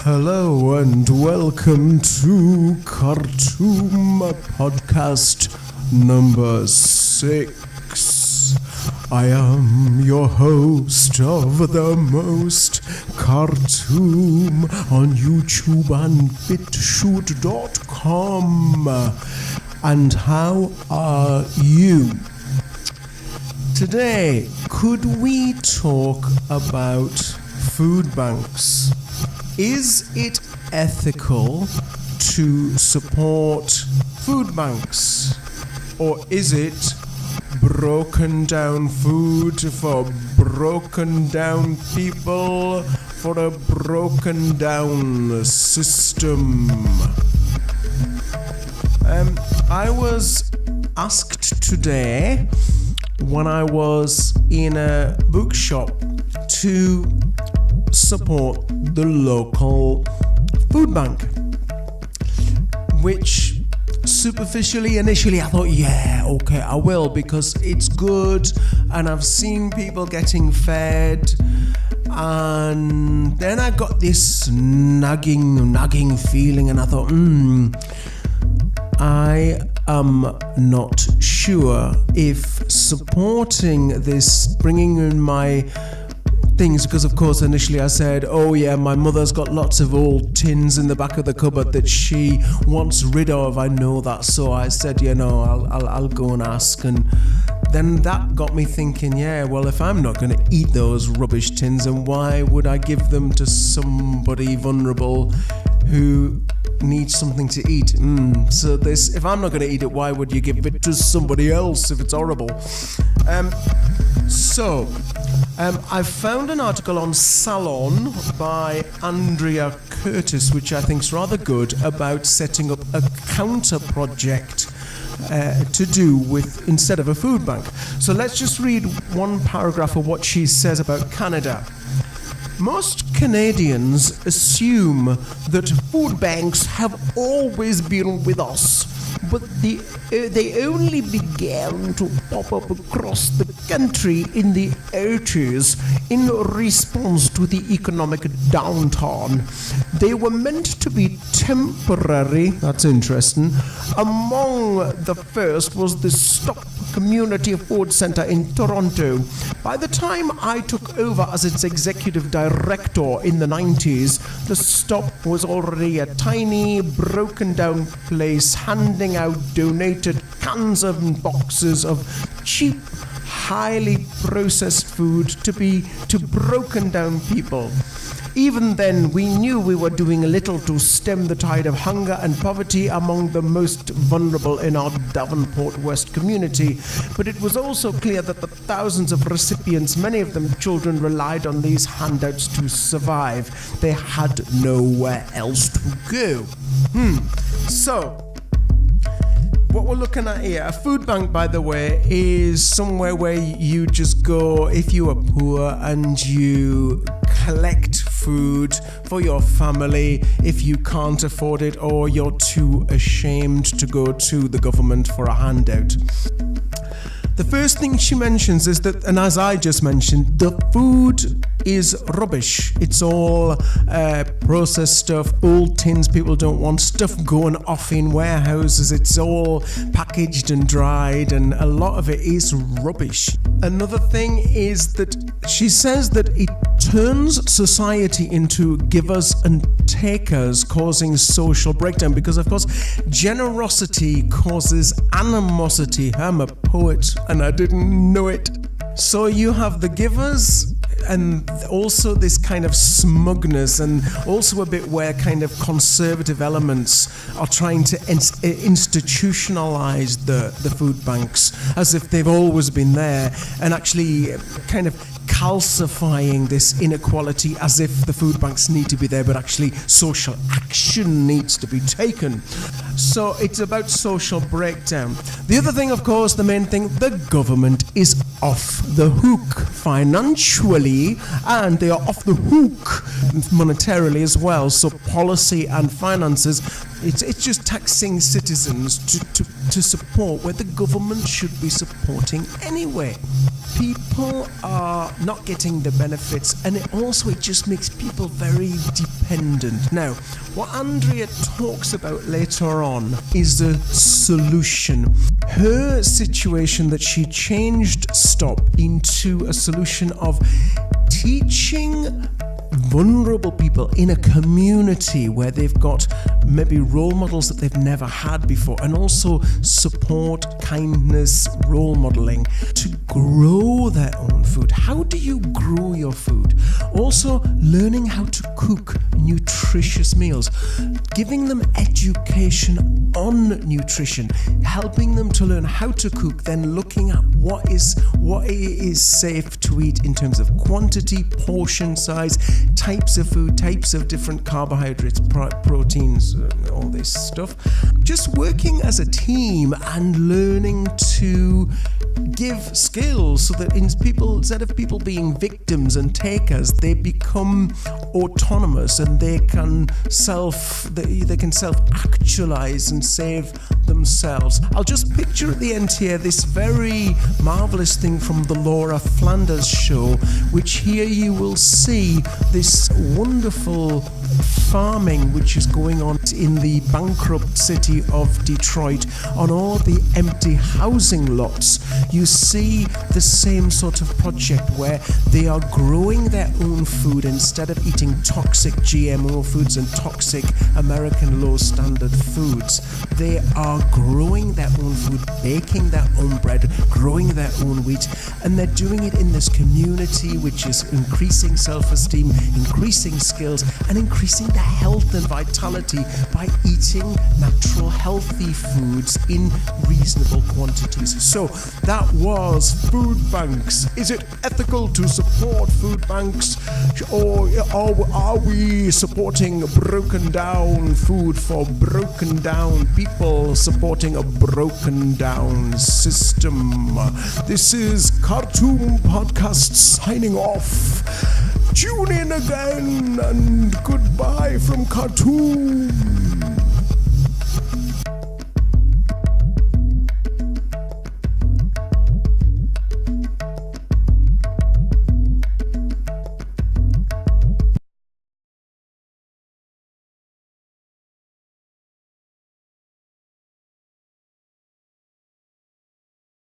Hello and welcome to Khaartoum podcast number 6. I am your host of the most, Khaartoum, on YouTube and bitshoot.com. And how are you? Today, could we talk about food banks? Is it ethical to support food banks? Or is it broken down food for broken down people for a broken down system? I was asked today when I was in a bookshop to support the local food bank, which superficially, initially I thought, yeah, okay, I will, because it's good and I've seen people getting fed. And then I got this nagging feeling, and I thought, I am not sure if supporting this, bringing in my things, because of course initially I said, oh yeah, my mother's got lots of old tins in the back of the cupboard that she wants rid of, I know that, so I said, I'll go and ask. And then that got me thinking, yeah, well, if I'm not going to eat those rubbish tins, then why would I give them to somebody vulnerable who needs something to eat? So this, if I'm not going to eat it, why would you give it to somebody else if it's horrible? I found an article on Salon by Andrea Curtis, which I think is rather good, about setting up a counter project to do with, instead of a food bank. So let's just read one paragraph of what she says about Canada. Most Canadians assume that food banks have always been with us, but they only began to pop up across the country in the 80s in response to the economic downturn. They were meant to be temporary. That's interesting. Among the first was the Stop Community Food Centre in Toronto. By the time I took over as its executive director in the 90s, the Stop was already a tiny, broken down place handing out donated cans and boxes of cheap, highly processed food to broken down people. Even then, we knew we were doing little to stem the tide of hunger and poverty among the most vulnerable in our Davenport West community. But it was also clear that the thousands of recipients, many of them children, relied on these handouts to survive. They had nowhere else to go. So, what we're looking at here, a food bank, by the way, is somewhere where you just go if you are poor and you collect food for your family if you can't afford it or you're too ashamed to go to the government for a handout. The first thing she mentions is that, and as I just mentioned, the food is rubbish. It's all processed stuff, old tins people don't want, stuff going off in warehouses. It's all packaged and dried, and a lot of it is rubbish. Another thing is that she says that it turns society into givers and takers, causing social breakdown, because of course generosity causes animosity. I'm a poet and I didn't know it. So you have the givers and also this kind of smugness, and also a bit where kind of conservative elements are trying to institutionalize the food banks as if they've always been there, and actually kind of calcifying this inequality as if the food banks need to be there, but actually social action needs to be taken. So it's about social breakdown. The other thing, of course, the main thing, the government is off the hook financially, and they are off the hook monetarily as well. So policy and finances, it's just taxing citizens to support where the government should be supporting anyway. people are not getting the benefits, and it just makes people very dependent. Now, what Andrea talks about later on is the solution. Her situation that she changed STOP into a solution of teaching vulnerable people in a community where they've got maybe role models that they've never had before, and also support, kindness, role modeling to grow their own food. How do you grow your food? Also learning how to cook nutritious meals, giving them education on nutrition, helping them to learn how to cook, then looking at what is safe to eat in terms of quantity, portion size, types of food, types of different carbohydrates, proteins, all this stuff. Just working as a team and learning to give skills so that instead of people being victims and takers, they become autonomous and they can self-actualize and save themselves. I'll just picture at the end here this very marvelous thing from the Laura Flanders show, which here you will see this wonderful farming which is going on in the bankrupt city of Detroit. On all the empty housing lots, you see the same sort of project where they are growing their own food instead of eating toxic GMO foods and toxic American low standard foods. They are growing their own food, baking their own bread, growing their own wheat, and they're doing it in this community which is increasing self-esteem, increasing skills, and increasing the health and vitality by eating natural, healthy foods in reasonable quantities. So that was food banks. Is it ethical to support food banks, or are we supporting broken down food for broken down people, supporting a broken down system? This is Khaartoum Podcast signing off. Tune in again, and goodbye from Khaartoum.